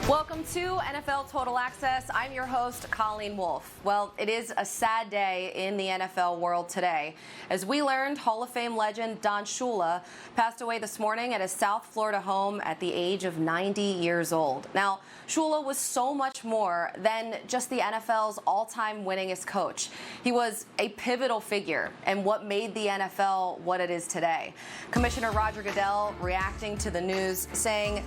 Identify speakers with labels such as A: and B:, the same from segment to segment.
A: Welcome to NFL Total Access. I'm your host, Colleen Wolfe. Well, it is a sad day in the NFL world today. As we learned, Hall of Fame legend Don Shula passed away this morning at his South Florida home at the age of 90 years old. Now, Shula was so much more than just the NFL's all-time winningest coach. He was a pivotal figure and what made the NFL what it is today. Commissioner Roger Goodell reacting to the news, saying,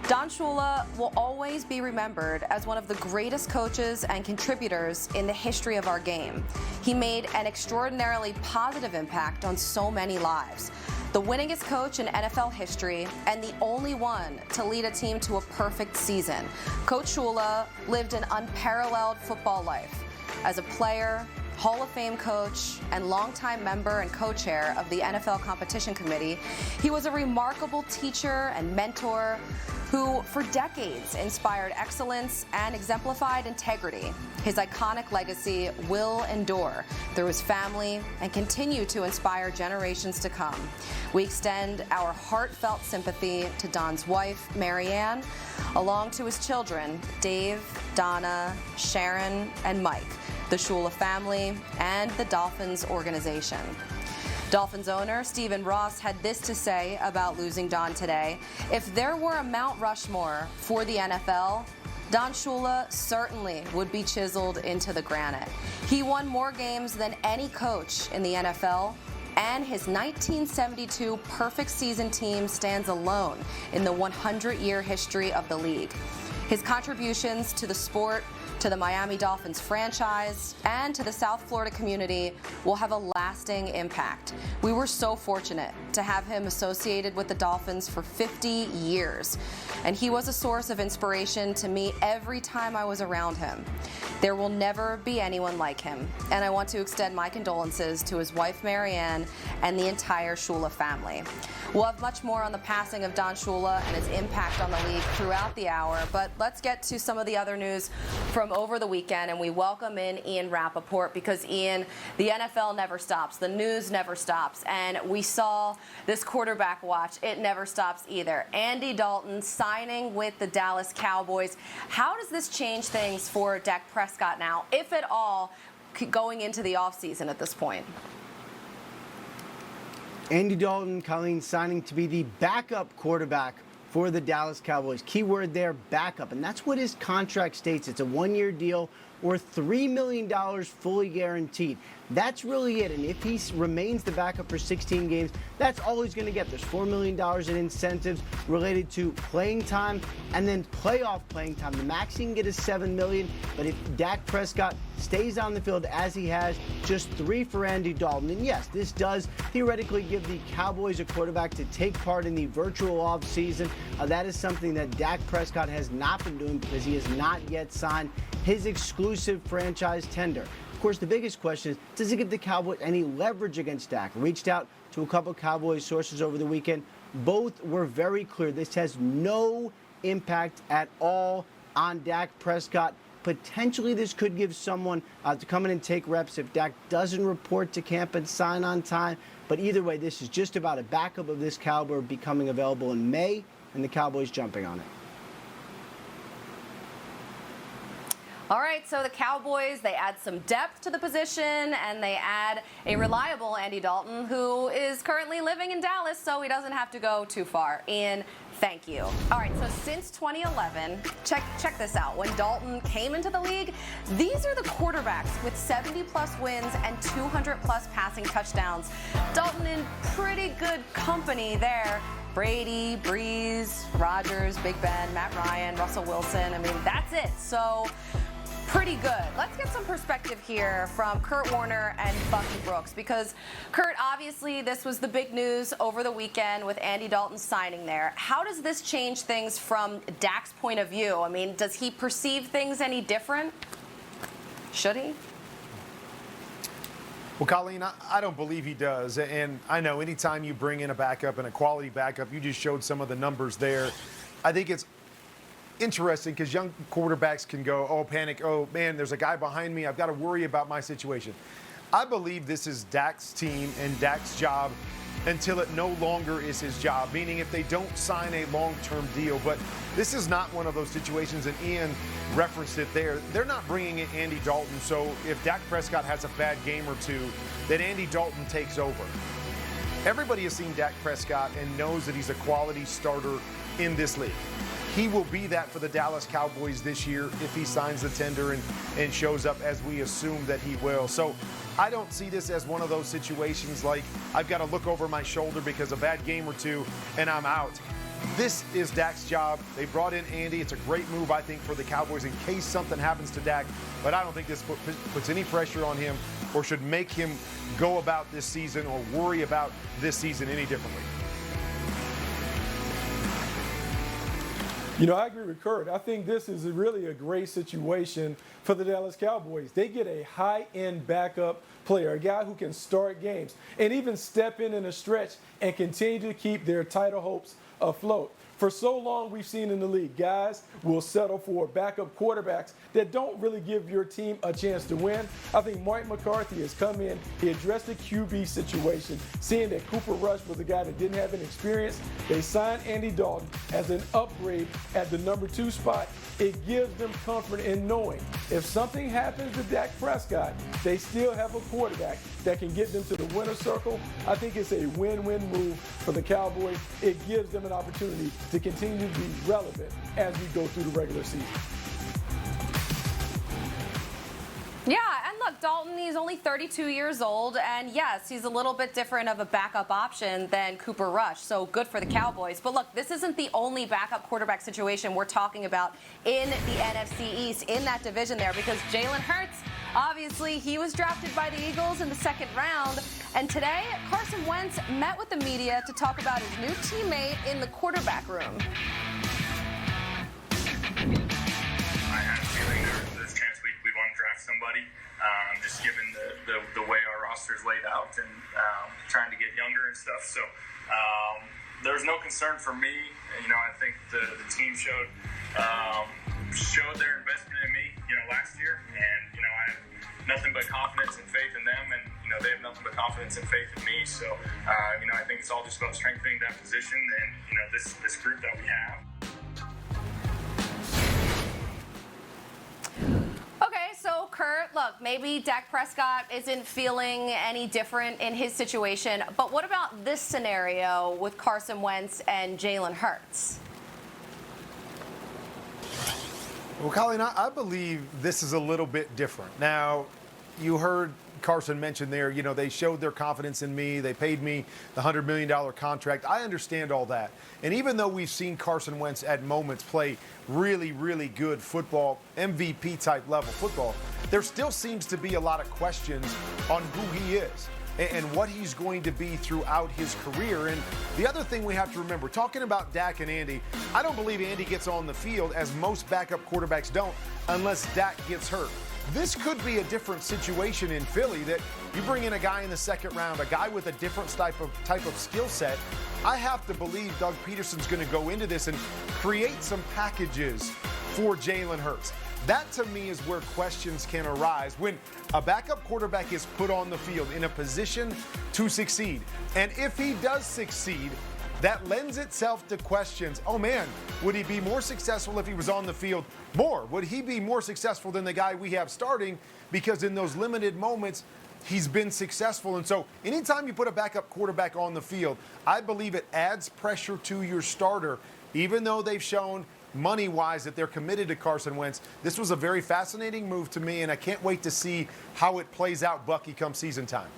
A: Don Shula will always be remembered as one of the greatest coaches and contributors in the history of our game. He made an extraordinarily positive impact on so many lives. The winningest coach in NFL history and the only one to lead a team to a perfect season. Coach Shula lived an unparalleled football life. As a player, Hall of Fame coach, and longtime member and co-chair of the NFL Competition Committee, he was a remarkable teacher and mentor who, for decades, inspired excellence and exemplified integrity. His iconic legacy will endure through his family and continue to inspire generations to come. We extend our heartfelt sympathy to Don's wife, Marianne, along to his children, Dave, Donna, Sharon, and Mike, the Shula family, and the Dolphins organization. Dolphins owner Stephen Ross had this to say about losing Don today. If there were a Mount Rushmore for the NFL, Don Shula certainly would be chiseled into the granite. He won more games than any coach in the NFL, and his 1972 perfect season team stands alone in the 100-year history of the league. His contributions to the sport, to the Miami Dolphins franchise, and to the South Florida community will have a lasting impact. We were so fortunate to have him associated with the Dolphins for 50 years, and he was a source of inspiration to me every time I was around him. There will never be anyone like him, and I want to extend my condolences to his wife Marianne and the entire Shula family. We'll have much more on the passing of Don Shula and his impact on the league throughout the hour, but let's get to some of the other news from over the weekend, and we welcome in Ian Rappaport because, Ian, the NFL never stops. The news never stops, and we saw this quarterback watch. It never stops either. Andy Dalton signing with the Dallas Cowboys. How does this change things for Dak Prescott now, if at all, going into the offseason at this point?
B: Andy Dalton, Colleen, signing to be the backup quarterback for the Dallas Cowboys. Keyword there, backup. And that's what his contract states. It's a one-year deal worth $3 million fully guaranteed. That's really it. And if he remains the backup for 16 games, that's all he's going to get. There's $4 million in incentives related to playing time and then playoff playing time. The max he can get is $7 million. But if Dak Prescott stays on the field as he has, just $3 million for Andy Dalton. And yes, this does theoretically give the Cowboys a quarterback to take part in the virtual offseason. That is something that Dak Prescott has not been doing because he has not yet signed his exclusive franchise tender. Of course, the biggest question is, does it give the Cowboys any leverage against Dak? Reached out to a couple Cowboys sources over the weekend. Both were very clear. This has no impact at all on Dak Prescott. Potentially, this could give someone to come in and take reps if Dak doesn't report to camp and sign on time. But either way, this is just about a backup of this caliber becoming available in May, and the Cowboys jumping on it.
A: All right, so the Cowboys, they add some depth to the position, and they add a reliable Andy Dalton, who is currently living in Dallas, so he doesn't have to go too far. Ian, thank you. All right, so since 2011, check this out. When Dalton came into the league, these are the quarterbacks with 70-plus wins and 200-plus passing touchdowns. Dalton in pretty good company there. Brady, Breeze, Rodgers, Big Ben, Matt Ryan, Russell Wilson. I mean, that's it. So pretty good. Let's get some perspective here from Kurt Warner and Bucky Brooks, because Kurt, obviously this was the big news over the weekend with Andy Dalton signing there. How does this change things from Dak's point of view? I mean, does he perceive things any different? Should he?
C: Well, Colleen, I don't believe he does. And I know anytime you bring in a backup and a quality backup, you just showed some of the numbers there. I think it's interesting because young quarterbacks can go, oh, panic, oh, man, there's a guy behind me. I've got to worry about my situation. I believe this is Dak's team and Dak's job until it no longer is his job, meaning if they don't sign a long-term deal. But this is not one of those situations, and Ian referenced it there. They're not bringing in Andy Dalton, so if Dak Prescott has a bad game or two, then Andy Dalton takes over. Everybody has seen Dak Prescott and knows that he's a quality starter in this league. He will be that for the Dallas Cowboys this year if he signs the tender and shows up as we assume that he will. So I don't see this as one of those situations like I've got to look over my shoulder because a bad game or two and I'm out. This is Dak's job. They brought in Andy. It's a great move, I think, for the Cowboys in case something happens to Dak. But I don't think this puts any pressure on him or should make him go about this season or worry about this season any differently.
D: You know, I agree with Kurt. I think this is really a great situation for the Dallas Cowboys. They get a high-end backup player, a guy who can start games and even step in a stretch and continue to keep their title hopes afloat. For so long, we've seen in the league, guys will settle for backup quarterbacks that don't really give your team a chance to win. I think Mike McCarthy has come in, he addressed the QB situation, seeing that Cooper Rush was a guy that didn't have any experience. They signed Andy Dalton as an upgrade at the number 2 spot. It gives them comfort in knowing if something happens to Dak Prescott, they still have a quarterback that can get them to the winner's circle. I think it's a win-win move for the Cowboys. It gives them an opportunity to continue to be relevant as we go through the regular season.
A: Yeah, and look, Dalton, he's only 32 years old, and yes, he's a little bit different of a backup option than Cooper Rush, so good for the Cowboys. But look, this isn't the only backup quarterback situation we're talking about in the NFC East, in that division there, because Jalen Hurts, obviously, he was drafted by the Eagles in the 2nd round, and today, Carson Wentz met with the media to talk about his new teammate in the quarterback room.
E: I had a feeling there's a chance we want to draft somebody, just given the way our roster is laid out and trying to get younger and stuff. So there was no concern for me. You know, I think the team showed their investment in me, last year, and I have nothing but confidence and faith in them, and they have nothing but confidence and faith in me. So I think it's all just about strengthening that position and this group that we have.
A: Okay, so Kurt, look, maybe Dak Prescott isn't feeling any different in his situation, but what about this scenario with Carson Wentz and Jalen Hurts?
C: Well, Colleen, I believe this is a little bit different. Now, you heard Carson mention there, they showed their confidence in me. They paid me the $100 million contract. I understand all that. And even though we've seen Carson Wentz at moments play really, really good football, MVP-type level football, there still seems to be a lot of questions on who he is and what he's going to be throughout his career. And the other thing we have to remember, talking about Dak and Andy, I don't believe Andy gets on the field, as most backup quarterbacks don't, unless Dak gets hurt. This could be a different situation in Philly, that you bring in a guy in the 2nd round, a guy with a different type of skill set. I have to believe Doug Peterson's going to go into this and create some packages for Jalen Hurts. That, to me, is where questions can arise when a backup quarterback is put on the field in a position to succeed. And if he does succeed, that lends itself to questions. Oh, man, would he be more successful if he was on the field more? Would he be more successful than the guy we have starting? Because in those limited moments, he's been successful. And so anytime you put a backup quarterback on the field, I believe it adds pressure to your starter, even though they've shown money-wise that they're committed to Carson Wentz. This was a very fascinating move to me, and I can't wait to see how it plays out, Bucky, come season time.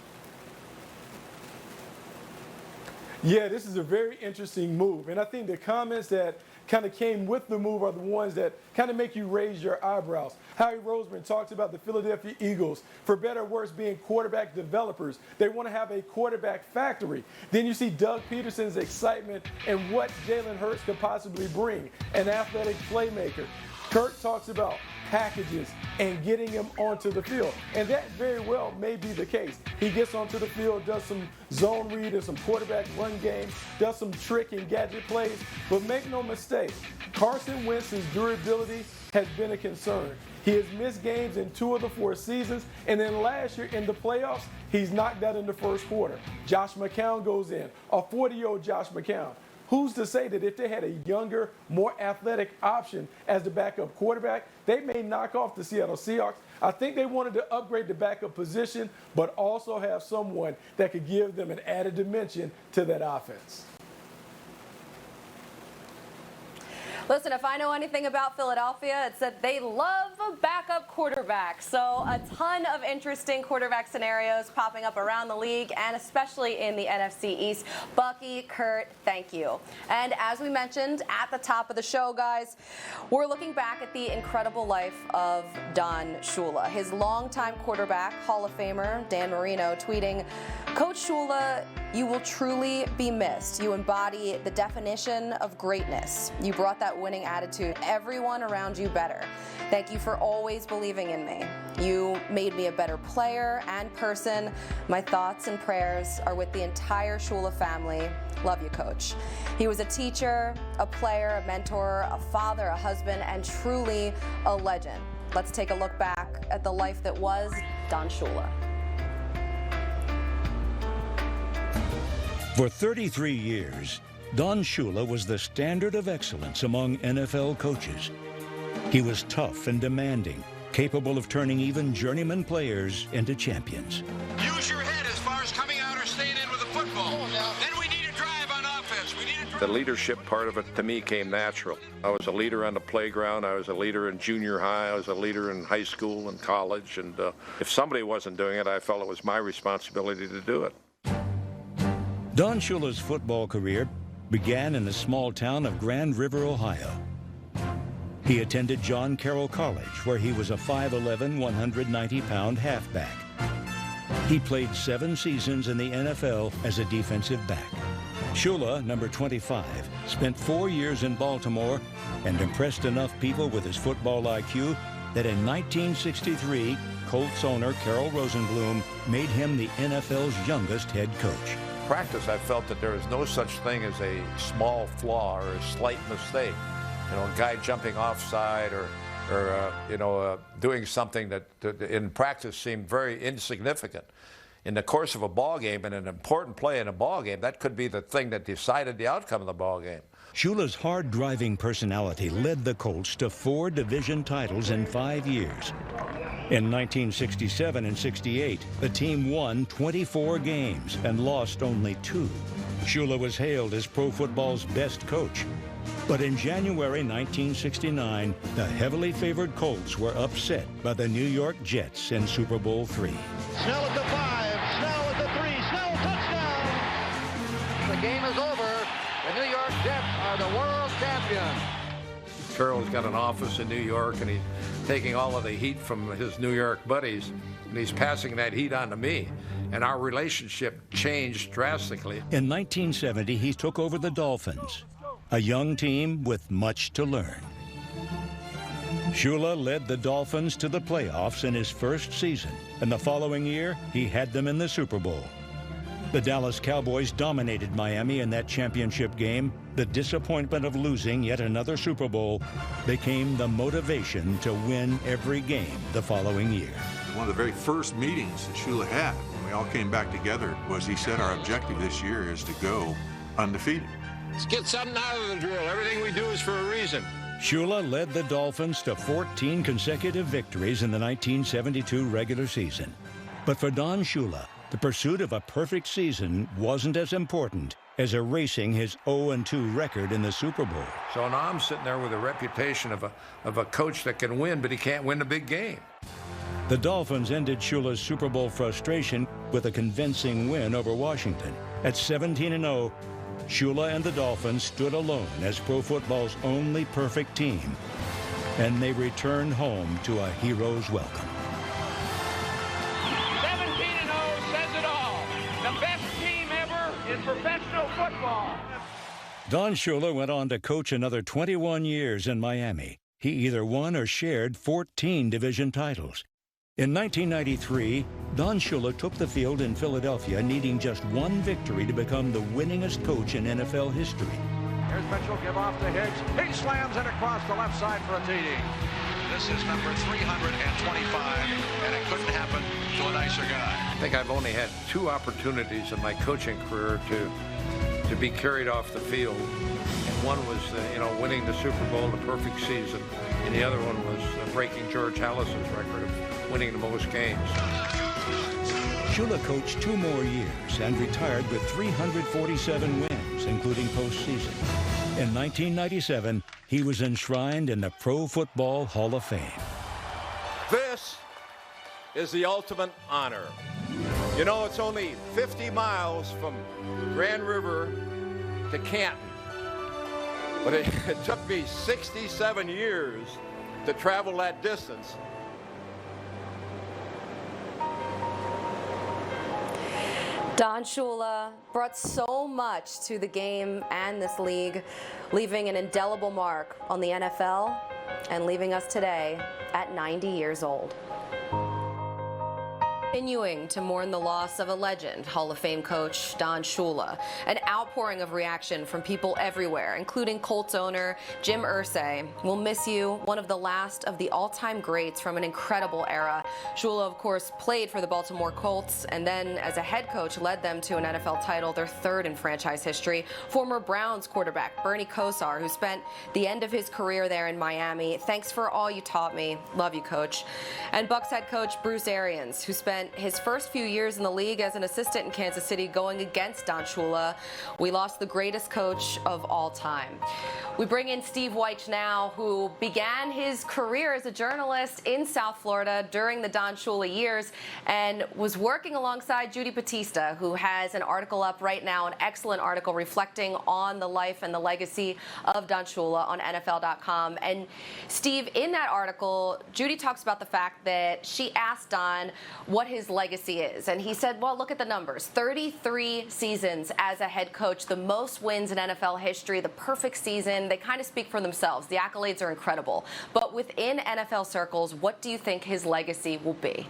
D: Yeah, this is a very interesting move. And I think the comments that kind of came with the move are the ones that kind of make you raise your eyebrows. Howie Roseman talks about the Philadelphia Eagles, for better or worse, being quarterback developers. They want to have a quarterback factory. Then you see Doug Peterson's excitement and what Jalen Hurts could possibly bring, an athletic playmaker. Kurt talks about packages and getting him onto the field. And that very well may be the case. He gets onto the field, does some zone read and some quarterback run game, does some trick and gadget plays. But make no mistake, Carson Wentz's durability has been a concern. He has missed games in 2 of the 4 seasons, and then last year in the playoffs, he's knocked out in the first quarter. Josh McCown goes in, a 40-year-old Josh McCown. Who's to say that if they had a younger, more athletic option as the backup quarterback, they may knock off the Seattle Seahawks? I think they wanted to upgrade the backup position, but also have someone that could give them an added dimension to that offense.
A: Listen, if I know anything about Philadelphia, it's that they love a backup quarterback. So a ton of interesting quarterback scenarios popping up around the league and especially in the NFC East. Bucky, Kurt, thank you. And as we mentioned at the top of the show, guys, we're looking back at the incredible life of Don Shula. His longtime quarterback, Hall of Famer Dan Marino, tweeting, "Coach Shula, you will truly be missed. You embody the definition of greatness. You brought that winning attitude. Everyone around you better. Thank you for always believing in me. You made me a better player and person. My thoughts and prayers are with the entire Shula family. Love you, Coach." He was a teacher, a player, a mentor, a father, a husband, and truly a legend. Let's take a look back at the life that was Don Shula.
F: For 33 years, Don Shula was the standard of excellence among NFL coaches. He was tough and demanding, capable of turning even journeyman players into champions.
G: Use your head as far as coming out or staying in with the football. Then we need a drive on offense.
H: The leadership part of it, to me, came natural. I was a leader on the playground. I was a leader in junior high. I was a leader in high school and college. And if somebody wasn't doing it, I felt it was my responsibility to do it.
F: Don Shula's football career began in the small town of Grand River, Ohio. He attended John Carroll College, where he was a 5'11", 190-pound halfback. He played 7 seasons in the NFL as a defensive back. Shula, number 25, spent 4 years in Baltimore and impressed enough people with his football IQ that in 1963, Colts owner Carroll Rosenblum made him the NFL's youngest head coach.
H: Practice, I felt that there is no such thing as a small flaw or a slight mistake. You know, a guy jumping offside or doing something that in practice seemed very insignificant. In the course of a ball game and an important play in a ball game, that could be the thing that decided the outcome of the ball game.
F: Shula's hard-driving personality led the Colts to 4 division titles in 5 years. In 1967 and 68, the team won 24 games and lost only 2. Shula was hailed as pro football's best coach. But in January 1969, the heavily favored Colts were upset by the New York Jets in Super Bowl III.
G: Snell at the 5, Snell at the 3, Snell touchdown! The game is over. The New York Jets are the world champions.
H: Carroll's got an office in New York, and he's taking all of the heat from his New York buddies, and he's passing that heat on to me. And our relationship changed drastically.
F: In 1970, he took over the Dolphins, a young team with much to learn. Shula led the Dolphins to the playoffs in his first season, and the following year, he had them in the Super Bowl. The Dallas Cowboys dominated Miami in that championship game. The disappointment of losing yet another Super Bowl became the motivation to win every game the following year.
I: One of the very first meetings that Shula had when we all came back together was he said our objective this year is to go undefeated.
G: Let's get something out of the drill. Everything we do is for a reason.
F: Shula led the Dolphins to 14 consecutive victories in the 1972 regular season. But for Don Shula, the pursuit of a perfect season wasn't as important as erasing his 0-2 record in the Super Bowl.
H: So now I'm sitting there with a reputation of a coach that can win, but he can't win a big game.
F: The Dolphins ended Shula's Super Bowl frustration with a convincing win over Washington. At 17-0, Shula and the Dolphins stood alone as pro football's only perfect team, and they returned home to a hero's welcome.
G: 17-0 says it all. The best team ever in professional football.
F: Don Shula went on to coach another 21 years in Miami. He either won or shared 14 division titles. In 1993, Don Shula took the field in Philadelphia, needing just 1 victory to become the winningest coach in NFL history.
G: Here's Mitchell, give off to Higgs. He slams it across the left side for a TD. This is number 325, and it couldn't happen to a nicer guy.
H: I think I've only had 2 opportunities in my coaching career to be carried off the field. And one was, winning the Super Bowl in a perfect season, and the other one was breaking George Halas's record of winning the most games.
F: Shula coached 2 more years and retired with 347 wins, including postseason. In 1997, he was enshrined in the Pro Football Hall of Fame.
J: This is the ultimate honor. You know, it's only 50 miles from Grand River to Canton, but it took me 67 years to travel that distance.
A: Don Shula brought so much to the game and this league, leaving an indelible mark on the NFL and leaving us today at 90 years old. Continuing to mourn the loss of a legend, Hall of Fame coach Don Shula. An outpouring of reaction from people everywhere, including Colts owner Jim Irsay. We'll miss you, one of the last of the all-time greats from an incredible era. Shula, of course, played for the Baltimore Colts and then, as a head coach, led them to an NFL title, their 3rd in franchise history. Former Browns quarterback Bernie Kosar, who spent the end of his career there in Miami. Thanks for all you taught me. Love you, Coach. And Bucs head coach Bruce Arians, who spent his first few years in the league as an assistant in Kansas City going against Don Shula. We lost the greatest coach of all time. We bring in Steve Wyche now, who began his career as a journalist in South Florida during the Don Shula years and was working alongside Judy Battista, who has an article up right now, an excellent article reflecting on the life and the legacy of Don Shula on NFL.com. And Steve, in that article, Judy talks about the fact that she asked Don what his legacy is. And he said, well, look at the numbers. 33 seasons as a head coach, the most wins in NFL history, the perfect season. They kind of speak for themselves. The accolades are incredible. But within NFL circles, what do you think his legacy will be?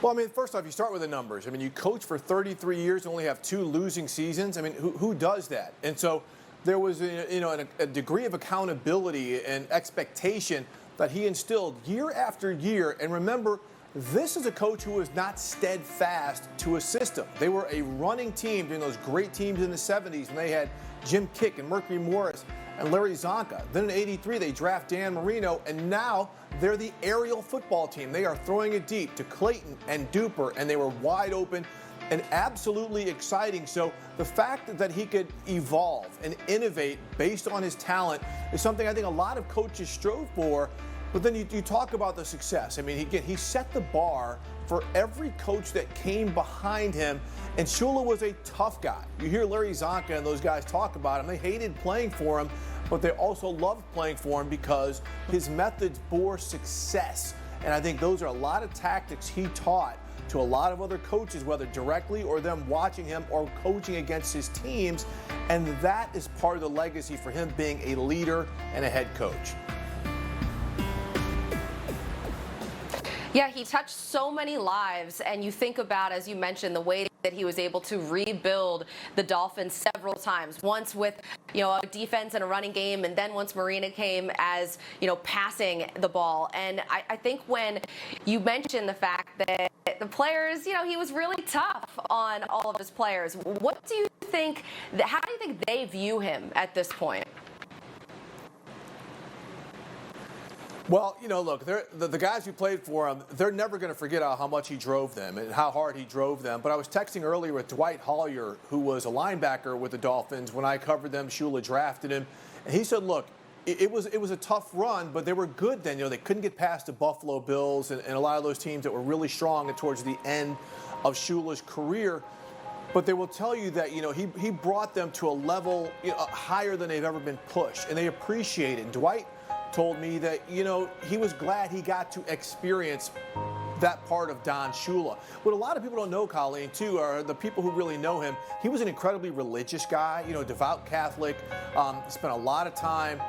K: Well, I mean, first off, you start with the numbers. I mean, you coach for 33 years and only have 2 losing seasons. I mean, who does that? And so there was a degree of accountability and expectation that he instilled year after year. And remember, this is a coach who was not steadfast to a system. They were a running team during those great teams in the 70s when they had Jim Kick and Mercury Morris and Larry Zonka. Then in '83, they draft Dan Marino, and now they're the aerial football team. They are throwing it deep to Clayton and Duper, and they were wide open and absolutely exciting. So the fact that he could evolve and innovate based on his talent is something I think a lot of coaches strove for. But then you talk about the success. I mean, he set the bar for every coach that came behind him. And Shula was a tough guy. You hear Larry Zonka and those guys talk about him. They hated playing for him, but they also loved playing for him because his methods bore success. And I think those are a lot of tactics he taught to a lot of other coaches, whether directly or them watching him or coaching against his teams. And that is part of the legacy for him being a leader and a head coach.
A: Yeah, he touched so many lives, and you think about, as you mentioned, the way that he was able to rebuild the Dolphins several times. Once with, a defense and a running game, and then once Marino came as, passing the ball. And I think when you mentioned the fact that the players, he was really tough on all of his players. What do you think, how do you think they view him at this point?
K: Well, look, the guys who played for him, they're never going to forget how much he drove them and how hard he drove them. But I was texting earlier with Dwight Hollier, who was a linebacker with the Dolphins. When I covered them, Shula drafted him. And he said, look, it was a tough run, but they were good then. They couldn't get past the Buffalo Bills and a lot of those teams that were really strong and towards the end of Shula's career. But they will tell you that, he brought them to a level higher than they've ever been pushed. And they appreciate it. And Dwight told me that, he was glad he got to experience that part of Don Shula. What a lot of people don't know, Colleen, too, are the people who really know him. He was an incredibly religious guy, devout Catholic, spent a lot of time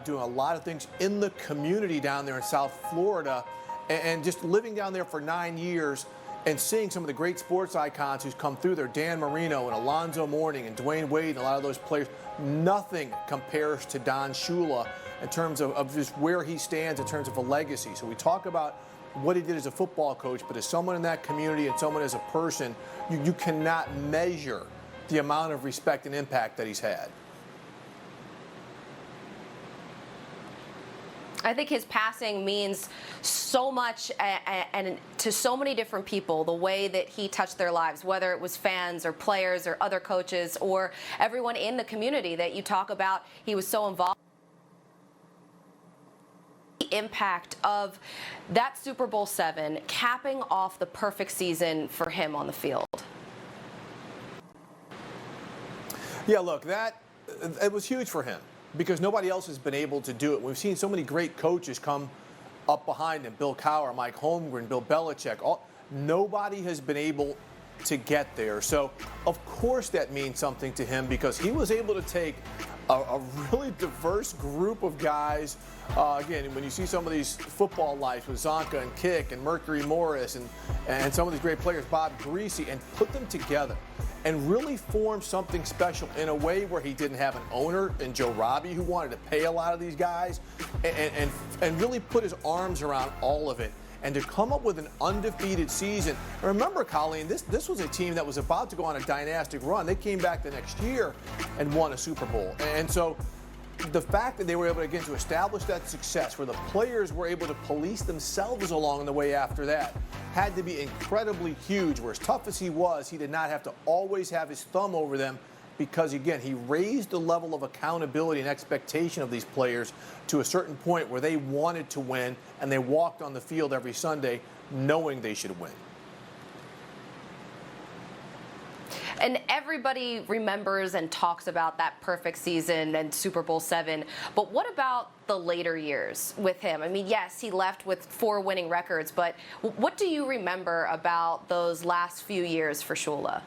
K: doing a lot of things in the community down there in South Florida, and just living down there for 9 years and seeing some of the great sports icons who's come through there, Dan Marino and Alonzo Mourning and Dwayne Wade and a lot of those players, nothing compares to Don Shula in terms of just where he stands in terms of a legacy. So we talk about what he did as a football coach, but as someone in that community and someone as a person, you cannot measure the amount of respect and impact that he's had.
A: I think his passing means so much and to so many different people, the way that he touched their lives, whether it was fans or players or other coaches or everyone in the community that you talk about. He was so involved. The impact of that Super Bowl VII capping off the perfect season for him on the field.
K: Yeah, look, it was huge for him, because nobody else has been able to do it. We've seen so many great coaches come up behind him, Bill Cowher, Mike Holmgren, Bill Belichick. Nobody has been able to get there. So, of course, that means something to him, because he was able to take a really diverse group of guys. Again, when you see some of these football lives with Zonka and Kick and Mercury Morris and some of these great players, Bob Greasy, and put them together and really form something special in a way where he didn't have an owner in Joe Robbie who wanted to pay a lot of these guys, and really put his arms around all of it. And to come up with an undefeated season. Remember, Colleen, this was a team that was about to go on a dynastic run. They came back the next year and won a Super Bowl. And so the fact that they were able, again, to establish that success, where the players were able to police themselves along the way after that, had to be incredibly huge. Where as tough as he was, he did not have to always have his thumb over them, because, again, he raised the level of accountability and expectation of these players to a certain point where they wanted to win, and they walked on the field every Sunday knowing they should win.
A: And everybody remembers and talks about that perfect season and Super Bowl VII. But what about the later years with him? I mean, yes, he left with 4 winning records, but what do you remember about those last few years for Shula?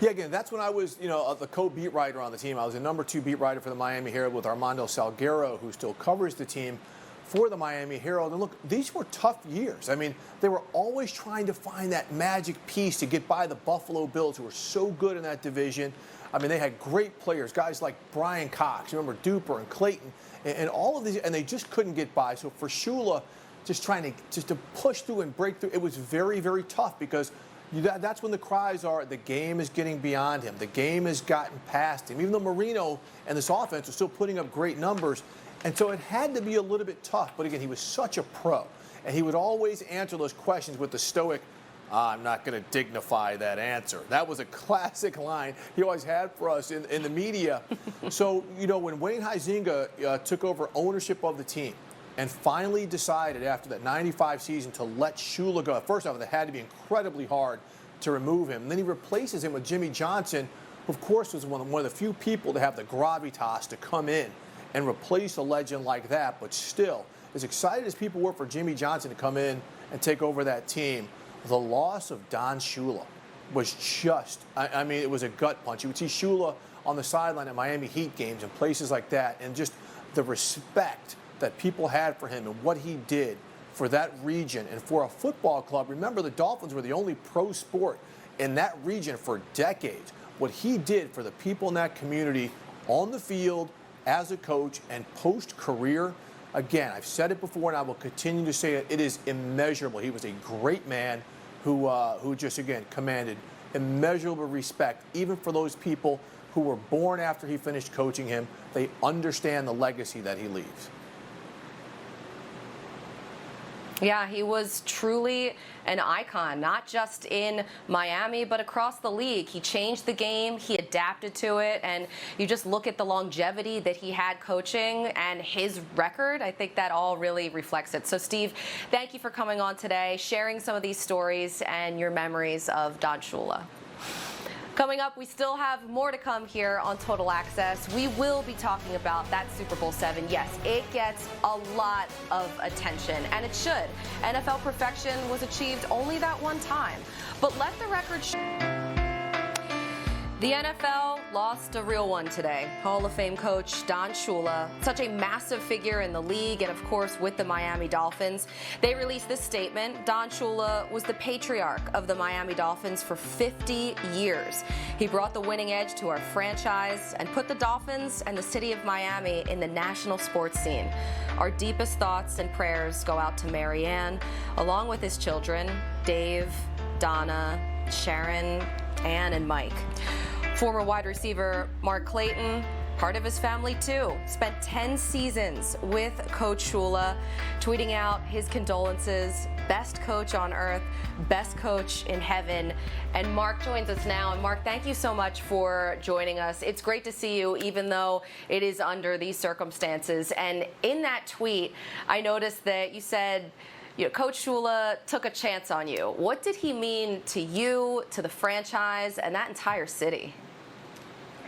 K: Yeah, again, that's when I was, the co-beat writer on the team. I was a number 2 beat writer for the Miami Herald with Armando Salguero, who still covers the team for the Miami Herald. And look, these were tough years. I mean, they were always trying to find that magic piece to get by the Buffalo Bills, who were so good in that division. I mean, they had great players, guys like Brian Cox, remember Duper and Clayton, and all of these, and they just couldn't get by. So for Shula, just to push through and break through, it was very, very tough, because that's when the cries are, the game is getting beyond him. The game has gotten past him. Even though Marino and this offense are still putting up great numbers. And so it had to be a little bit tough. But again, he was such a pro. And he would always answer those questions with the stoic, I'm not going to dignify that answer. That was a classic line he always had for us in the media. So, when Wayne Huizenga took over ownership of the team and finally decided after that 95 season to let Shula go. First off, it had to be incredibly hard to remove him. And then he replaces him with Jimmy Johnson, who of course was one of the few people to have the gravitas to come in and replace a legend like that. But still, as excited as people were for Jimmy Johnson to come in and take over that team, the loss of Don Shula was just, I mean, it was a gut punch. You would see Shula on the sideline at Miami Heat games and places like that, and just the respect that people had for him and what he did for that region and for a football club. Remember, the Dolphins were the only pro sport in that region for decades. What he did for the people in that community on the field, as a coach, and post-career, again, I've said it before and I will continue to say it, it is immeasurable. He was a great man who just, again, commanded immeasurable respect, even for those people who were born after he finished coaching him. They understand the legacy that he leaves.
A: Yeah, he was truly an icon, not just in Miami, but across the league. He changed the game, he adapted to it, and you just look at the longevity that he had coaching and his record. I think that all really reflects it. So, Steve, thank you for coming on today, sharing some of these stories and your memories of Don Shula. Coming up, we still have more to come here on Total Access. We will be talking about that Super Bowl VII. Yes, it gets a lot of attention, and it should. NFL perfection was achieved only that one time. But let the record show. The NFL lost a real one today. Hall of Fame coach Don Shula, such a massive figure in the league and, of course, with the Miami Dolphins. They released this statement. Don Shula was the patriarch of the Miami Dolphins for 50 years. He brought the winning edge to our franchise and put the Dolphins and the city of Miami in the national sports scene. Our deepest thoughts and prayers go out to Marianne, along with his children, Dave, Donna, Sharon, Ann, and Mike. Former wide receiver Mark Clayton, part of his family too, spent 10 seasons with Coach Shula, tweeting out his condolences. Best coach on earth, best coach in heaven. And Mark joins us now. And Mark, thank you so much for joining us. It's great to see you, even though it is under these circumstances. And in that tweet, I noticed that you said, Coach Shula took a chance on you. What did he mean to you, to the franchise, and that entire city?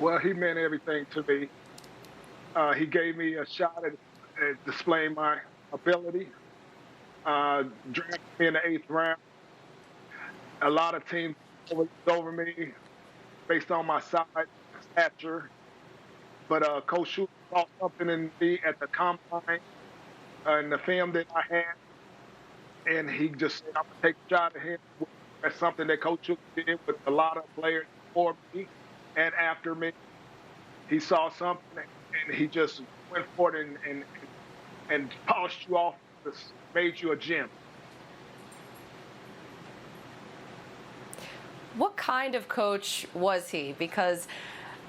L: Well, he meant everything to me. He gave me a shot at displaying my ability. Drafted me in the 8th round. A lot of teams over me based on my size, stature. But Coach Shula saw something in me at the combine and the film that I had. And he just said, I'm going to take a shot at him. That's something that Coach Shula did with a lot of players before me and after me. He saw something, and he just went for it and polished you off, made you a gem.
A: What kind of coach was he? Because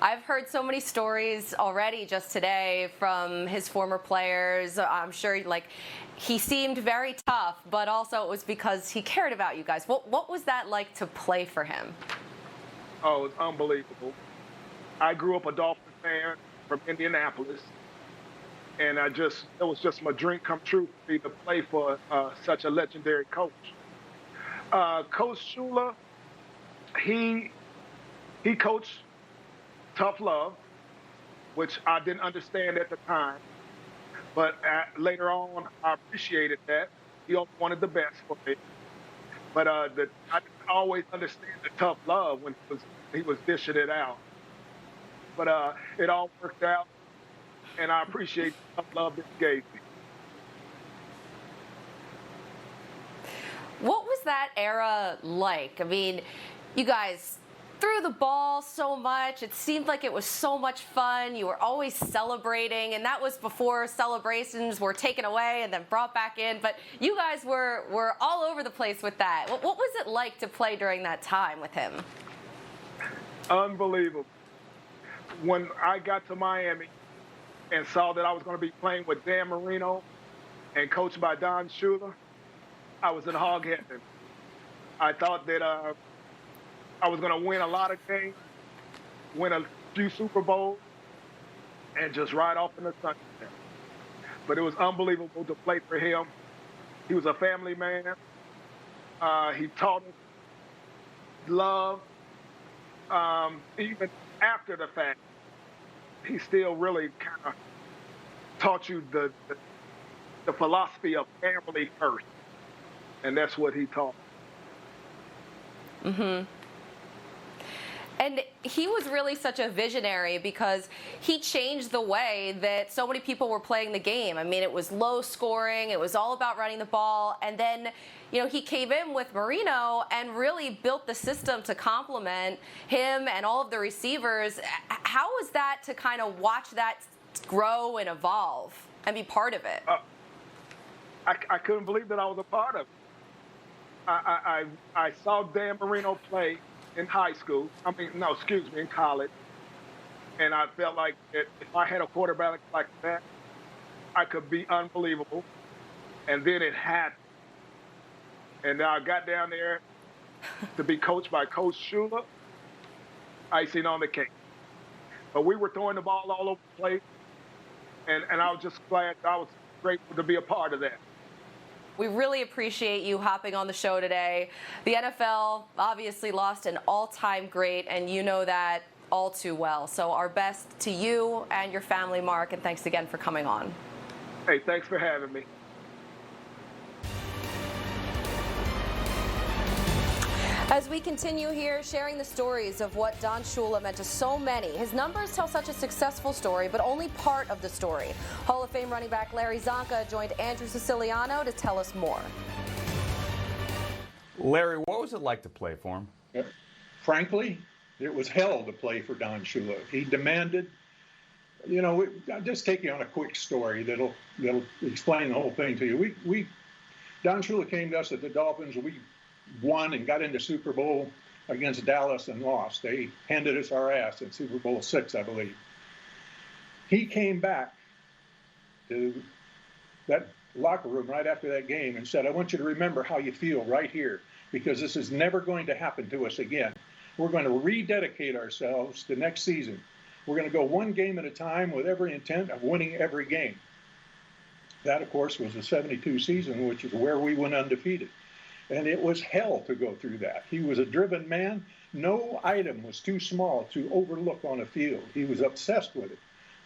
A: I've heard so many stories already just today from his former players. I'm sure, he seemed very tough, but also it was because he cared about you guys. What was that like to play for him?
L: Oh, it's unbelievable. I grew up a Dolphin fan from Indianapolis, and it was just my dream come true for me to play for such a legendary coach. Coach Shula, he coached tough love, which I didn't understand at the time. But later on, I appreciated that. He always wanted the best for me. But I didn't always understand the tough love when he was dishing it out. But it all worked out, and I appreciate the tough love that he gave me.
A: What was that era like? I mean, you guys threw the ball so much. It seemed like it was so much fun. You were always celebrating, and that was before celebrations were taken away and then brought back in. But you guys were all over the place with that. What was it like to play during that time with him?
L: Unbelievable. When I got to Miami and saw that I was going to be playing with Dan Marino and coached by Don Shula, I was in hog heaven. I thought that I was going to win a lot of games, win a few Super Bowls, and just ride off in the sunset. But it was unbelievable to play for him. He was a family man. He taught us love. Even after the fact, he still really kind of taught you the philosophy of family first. And that's what he taught.
A: Mm-hmm. And he was really such a visionary because he changed the way that so many people were playing the game. I mean, it was low scoring. It was all about running the ball. And then, he came in with Marino and really built the system to complement him and all of the receivers. How was that to kind of watch that grow and evolve and be part of it?
L: I couldn't believe that I was a part of it. I saw Dan Marino play in high school. In college. And I felt like if I had a quarterback like that, I could be unbelievable. And then it happened. And I got down there to be coached by Coach Shula. Icing on the cake. But we were throwing the ball all over the place. And I was just glad, I was grateful to be a part of that.
A: We really appreciate you hopping on the show today. The NFL obviously lost an all-time great, and you know that all too well. So our best to you and your family, Mark, and thanks again for coming on.
L: Hey, thanks for having me.
A: As we continue here sharing the stories of what Don Shula meant to so many, his numbers tell such a successful story, but only part of the story. Hall of Fame running back Larry Zonka joined Andrew Siciliano to tell us more.
M: Larry, what was it like to play for him?
N: Frankly, it was hell to play for Don Shula. He demanded, I'll just take you on a quick story that'll explain the whole thing to you. Don Shula came to us at the Dolphins. We won and got into Super Bowl against Dallas and lost. They handed us our ass in Super Bowl VI, I believe. He came back to that locker room right after that game and said, I want you to remember how you feel right here, because this is never going to happen to us again. We're going to rededicate ourselves to next season. We're going to go one game at a time with every intent of winning every game. That, of course, was the 72 season, which is where we went undefeated. And it was hell to go through that. He was a driven man. No item was too small to overlook on a field. He was obsessed with it.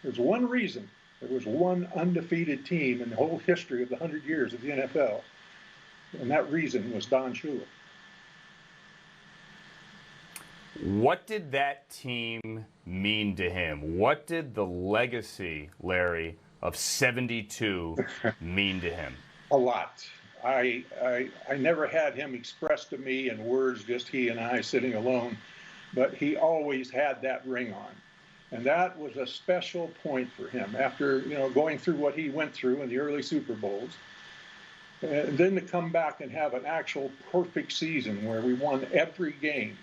N: There's one reason there was one undefeated team in the whole history of the 100 years of the NFL, and that reason was Don Shula.
M: What did that team mean to him? What did the legacy, Larry, of 72 mean to him?
N: A lot. I never had him expressed to me in words, just he and I sitting alone, but he always had that ring on. And that was a special point for him after, going through what he went through in the early Super Bowls. And then to come back and have an actual perfect season where we won every game.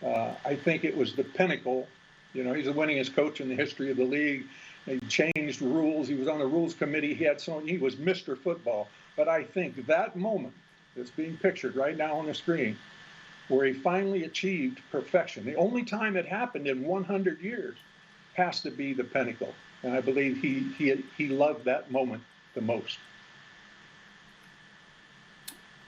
N: I think it was the pinnacle. He's the winningest coach in the history of the league. He changed rules. He was on the rules committee. He was Mr. Football. But I think that moment that's being pictured right now on the screen, where he finally achieved perfection, the only time it happened in 100 years, has to be the pinnacle. And I believe he loved that moment the most.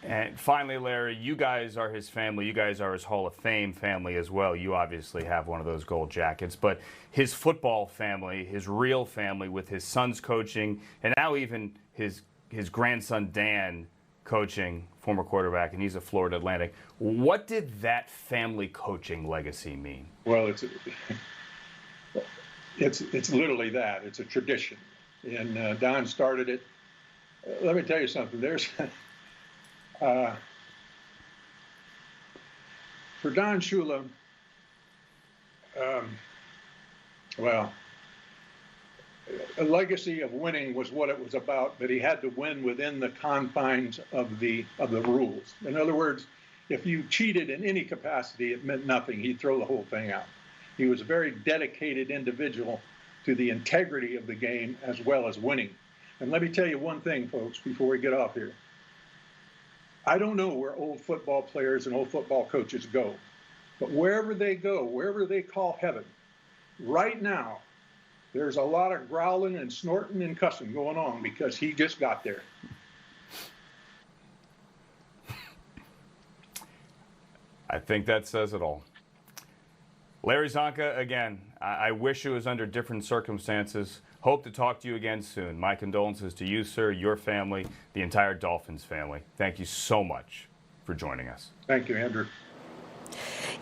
M: And finally, Larry, you guys are his family. You guys are his Hall of Fame family as well. You obviously have one of those gold jackets. But his football family, his real family with his sons coaching, and now even his grandson Dan coaching, former quarterback, and he's a Florida Atlantic. What did that family coaching legacy mean?
N: Well, it's literally that. It's a tradition. And Don started it. Let me tell you something. There's for Don Shula, a legacy of winning was what it was about, but he had to win within the confines of the rules. In other words, if you cheated in any capacity, it meant nothing. He'd throw the whole thing out. He was a very dedicated individual to the integrity of the game as well as winning. And let me tell you one thing, folks, before we get off here. I don't know where old football players and old football coaches go, but wherever they go, wherever they call heaven, right now, there's a lot of growling and snorting and cussing going on because he just got there.
M: I think that says it all. Larry Zonka, again, I wish it was under different circumstances. Hope to talk to you again soon. My condolences to you, sir, your family, the entire Dolphins family. Thank you so much for joining us.
N: Thank you, Andrew.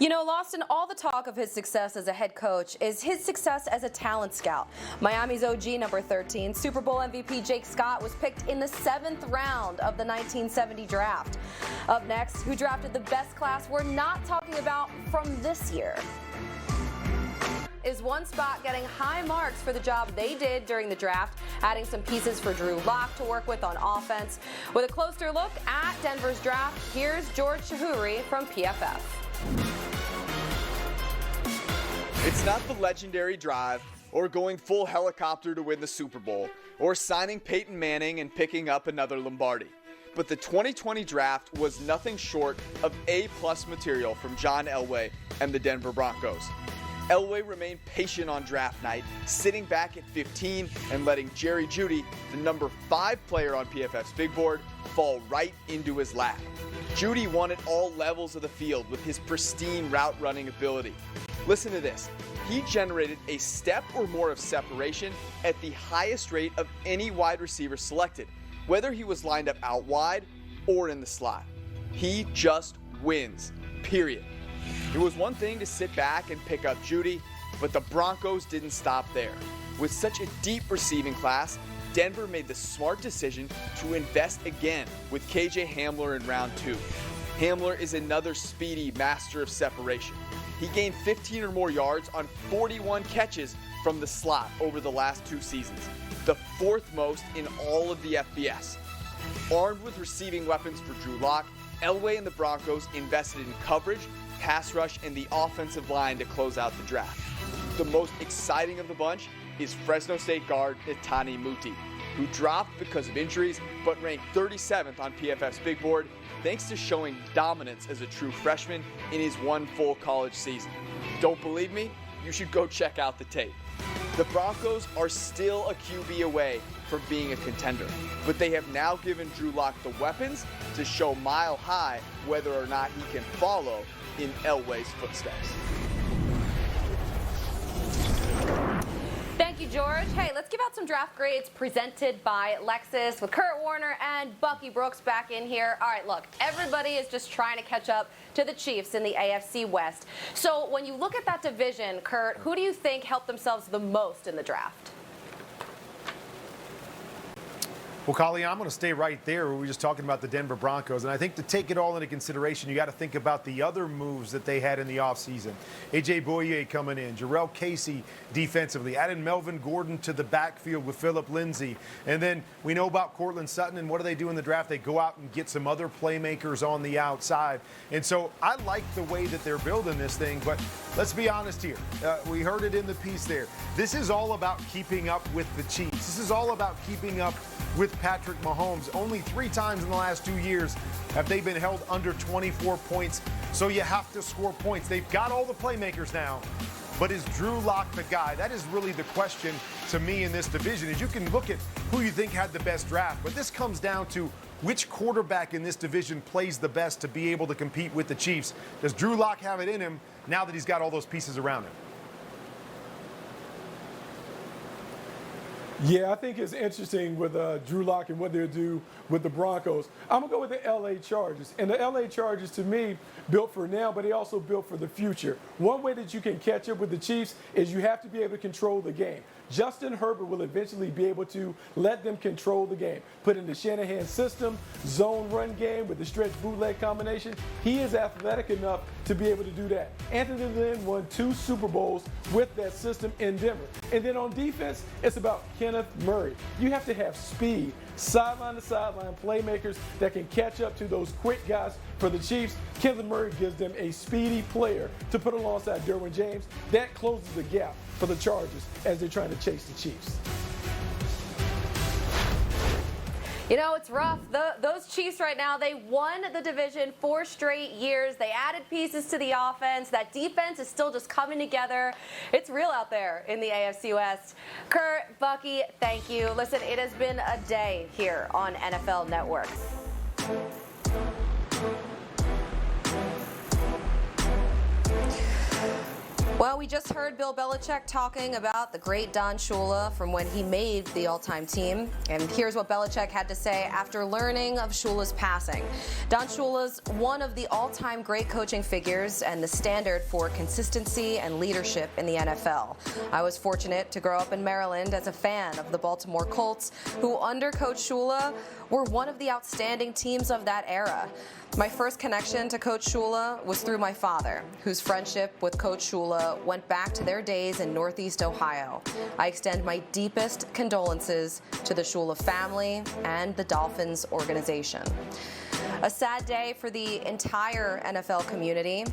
A: Lost in all the talk of his success as a head coach is his success as a talent scout. Miami's OG number 13, Super Bowl MVP Jake Scott was picked in the 7th round of the 1970 draft. Up next, who drafted the best class we're not talking about from this year? Is one spot getting high marks for the job they did during the draft, adding some pieces for Drew Lock to work with on offense. With a closer look at Denver's draft, here's George Shahuri from PFF.
O: It's not the legendary drive or going full helicopter to win the Super Bowl or signing Peyton Manning and picking up another Lombardi. But the 2020 draft was nothing short of A-plus material from John Elway and the Denver Broncos. Elway remained patient on draft night, sitting back at 15 and letting Jerry Jeudy, the number 5 player on PFF's big board, fall right into his lap. Jeudy won at all levels of the field with his pristine route running ability. Listen to this. He generated a step or more of separation at the highest rate of any wide receiver selected, whether he was lined up out wide or in the slot. He just wins. period. It was one thing to sit back and pick up Judy, but the Broncos didn't stop there. With such a deep receiving class, Denver made the smart decision to invest again with KJ Hamler in round 2. Hamler is another speedy master of separation. He gained 15 or more yards on 41 catches from the slot over the last 2 seasons, the 4th most in all of the FBS. Armed with receiving weapons for Drew Lock, Elway and the Broncos invested in coverage, pass rush, and the offensive line to close out the draft. The most exciting of the bunch is Fresno State guard Netani Muti, who dropped because of injuries but ranked 37th on PFF's big board thanks to showing dominance as a true freshman in his 1 full college season. Don't believe me? You should go check out the tape. The Broncos are still a QB away from being a contender, but they have now given Drew Lock the weapons to show mile high whether or not he can follow in Elway's footsteps.
A: Thank you, George. Hey, let's give out some draft grades presented by Lexus with Kurt Warner and Bucky Brooks back in here. All right, look, everybody is just trying to catch up to the Chiefs in the AFC West. So when you look at that division, Kurt, who do you think helped themselves the most in the draft?
C: Well, Colleen, I'm going to stay right there. We were just talking about the Denver Broncos. And I think to take it all into consideration, you got to think about the other moves that they had in the offseason. A.J. Boye coming in, Jarrell Casey defensively, adding Melvin Gordon to the backfield with Phillip Lindsay. And then we know about Cortland Sutton, and what do they do in the draft? They go out and get some other playmakers on the outside. And so I like the way that they're building this thing, but let's be honest here. We heard it in the piece there. This is all about keeping up with the Chiefs. This is all about keeping up with Patrick Mahomes. Only 3 times in the last 2 years have they been held under 24 points, so you have to score points. They've got all the playmakers now, but is Drew Lock the guy? That is really the question to me in this division, is you can look at who you think had the best draft, but this comes down to which quarterback in this division plays the best to be able to compete with the Chiefs. Does Drew Lock have it in him now that he's got all those pieces around him?
D: Yeah, I think it's interesting with Drew Lock and what they'll do with the Broncos. I'm going to go with the L.A. Chargers. And the L.A. Chargers, to me, built for now, but they also built for the future. One way that you can catch up with the Chiefs is you have to be able to control the game. Justin Herbert will eventually be able to let them control the game. Put in the Shanahan system, zone run game with the stretch bootleg combination. He is athletic enough to be able to do that. Anthony Lynn won 2 Super Bowls with that system in Denver. And then on defense, it's about Kenneth Murray. You have to have speed, sideline to sideline playmakers that can catch up to those quick guys. For the Chiefs, Kenneth Murray gives them a speedy player to put alongside Derwin James. That closes the gap for the Chargers as they're trying to chase the Chiefs.
A: You know, it's rough. Those Chiefs right now, they won the division 4 straight years. They added pieces to the offense. That defense is still just coming together. It's real out there in the AFC West. Kurt, Bucky, thank you. Listen, it has been a day here on NFL Network. Well, we just heard Bill Belichick talking about the great Don Shula from when he made the all-time team. And here's what Belichick had to say after learning of Shula's passing. Don Shula's one of the all-time great coaching figures and the standard for consistency and leadership in the NFL. I was fortunate to grow up in Maryland as a fan of the Baltimore Colts, who under Coach Shula were one of the outstanding teams of that era. My first connection to Coach Shula was through my father, whose friendship with Coach Shula went back to their days in Northeast Ohio. I extend my deepest condolences to the Shula family and the Dolphins organization. A sad day for the entire NFL community.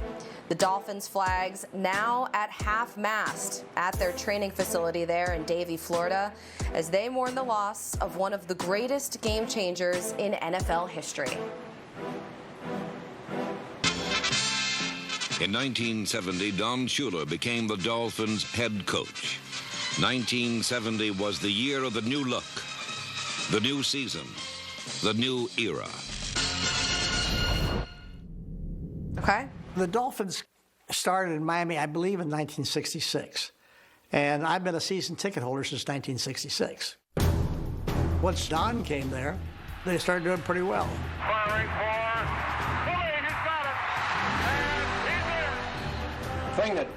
A: The Dolphins flags now at half-mast at their training facility there in Davie, Florida, as they mourn the loss of one of the greatest game changers in NFL history.
P: In 1970, Don Shula became the Dolphins' head coach. 1970 was the year of the new look, the new season, the new era.
A: Okay.
Q: The Dolphins started in Miami, I believe, in 1966. And I've been a season ticket holder since 1966. Once Don came there, they started doing pretty well.
G: Firing for Boyd, who's got it. And
R: thing that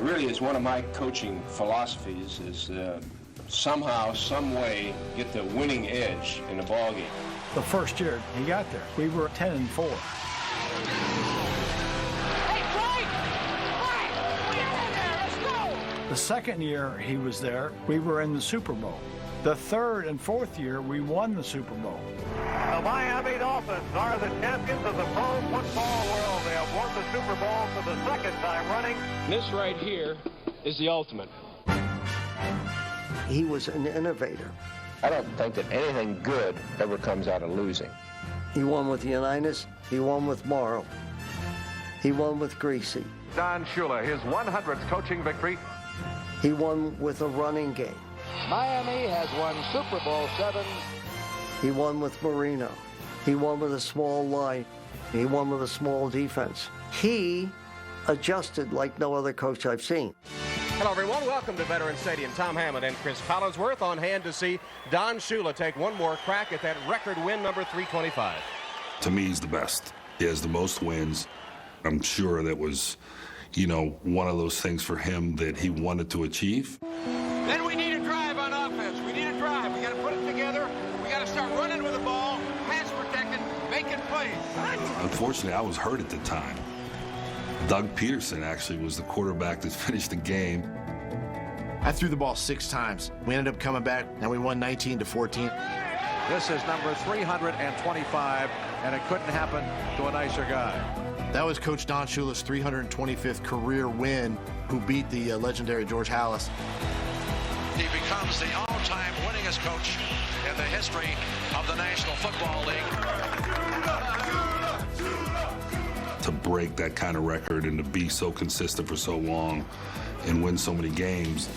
R: really is one of my coaching philosophies is somehow, some way, get the winning edge in a ball game.
S: The first year he got there, we were 10-4. The second year he was there, we were in the Super Bowl. The third and fourth year, we won the Super Bowl.
G: The Miami Dolphins are the champions of the pro football world. They have won the Super Bowl for the second time running.
R: This right here is the ultimate.
T: He was an innovator.
R: I don't think that anything good ever comes out of losing.
T: He won with Unitas. He won with Morrow. He won with Greasy.
G: Don Shula, his 100th coaching victory.
T: He won with a running game.
G: Miami has won Super Bowl 7.
T: He won with Marino. He won with a small line. He won with a small defense. He adjusted like no other coach I've seen.
U: Hello, everyone. Welcome to Veterans Stadium. Tom Hammond and Chris Collinsworth on hand to see Don Shula take one more crack at that record win number 325.
V: To me, he's the best. He has the most wins. I'm sure that was, one of those things for him that he wanted to achieve.
J: Then we need a drive on offense. We need a drive. We got to put it together. We got to start running with the ball, pass protecting, making plays.
V: Unfortunately, I was hurt at the time. Doug Peterson actually was the quarterback that finished the game.
W: I threw the ball 6 times. We ended up coming back, and we won 19-14.
G: This is number 325, and it couldn't happen to a nicer guy.
W: That was Coach Don Shula's 325th career win, who beat the legendary George Halas.
X: He becomes the all-time winningest coach in the history of the National Football League.
V: To break that kind of record and to be so consistent for so long and win so many games,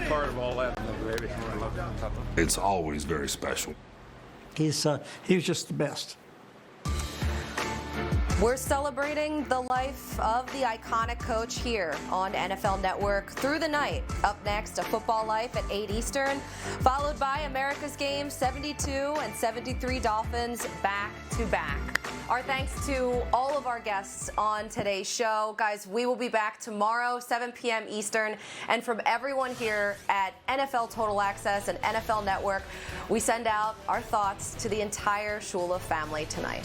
H: part of all that.
V: it's always very special.
Q: He was just the best.
A: We're celebrating the life of the iconic coach here on NFL Network through the night. Up next, A Football Life at 8 Eastern, followed by America's Game 72 and 73 Dolphins back-to-back. Our thanks to all of our guests on today's show. Guys, we will be back tomorrow, 7 p.m. Eastern. And from everyone here at NFL Total Access and NFL Network, we send out our thoughts to the entire Shula family tonight.